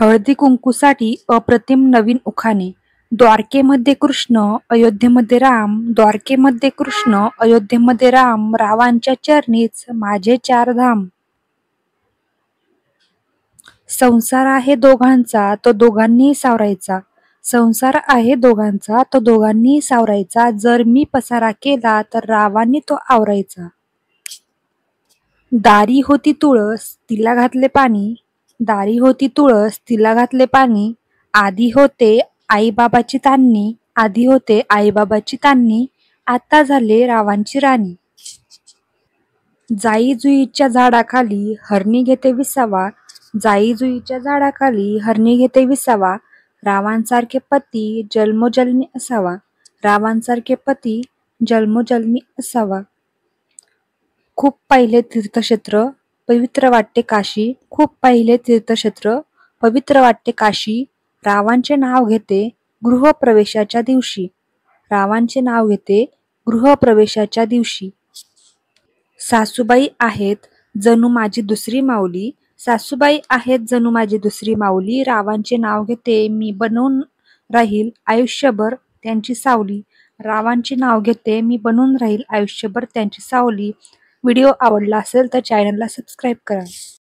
हळदी कुंकूसाठी अप्रतिम नवीन उखाणे. द्वारकेमध्ये कृष्ण, अयोध्येमध्ये राम. द्वारकेमध्ये कृष्ण, अयोध्येमध्ये राम. रावांच्या चरणीच माझे चार धाम. संसार आहे दोघांचा, तो दोघांनी सावरायचा. संसार आहे दोघांचा, तो दोघांनी सावरायचा. जर मी पसारा केला, तर रावांनी तो आवरायचा. दारी होती तुळस, तिला घातले पाणी. दारी होती तुळस, तिला घातले पाणी. आधी होते आईबाबाची तान्ही. आधी होते आईबाबाची तान्ही. आता झाले रावांची राणी. जाई जुईच्या झाडाखाली हरणी घेते विसावा. जाई जुईच्या झाडाखाली हरणी घेते विसावा. रावांसारखे पती जन्मोजन्मी असावा. रावांसारखे पती जन्मोजन्मी असावा. खूप पाहिले तीर्थक्षेत्र पवित्र वाटते काशी. खूप पाहिले तीर्थक्षेत्र पवित्र वाटते काशी. रावांचे नाव घेते गृहप्रवेशाच्या दिवशी. रावांचे नाव घेते गृहप्रवेशाच्या दिवशी. सासूबाई आहेत जणू माझी दुसरी माऊली. सासूबाई आहेत जणू माझी दुसरी माऊली. रावांचे नाव घेते मी बनून राहील आयुष्यभर त्यांची सावली. रावांचे नाव घेते मी बनून राहील आयुष्यभर त्यांची सावली. व्हिडिओ आवडला असेल तर चॅनलला सबस्क्राईब करा.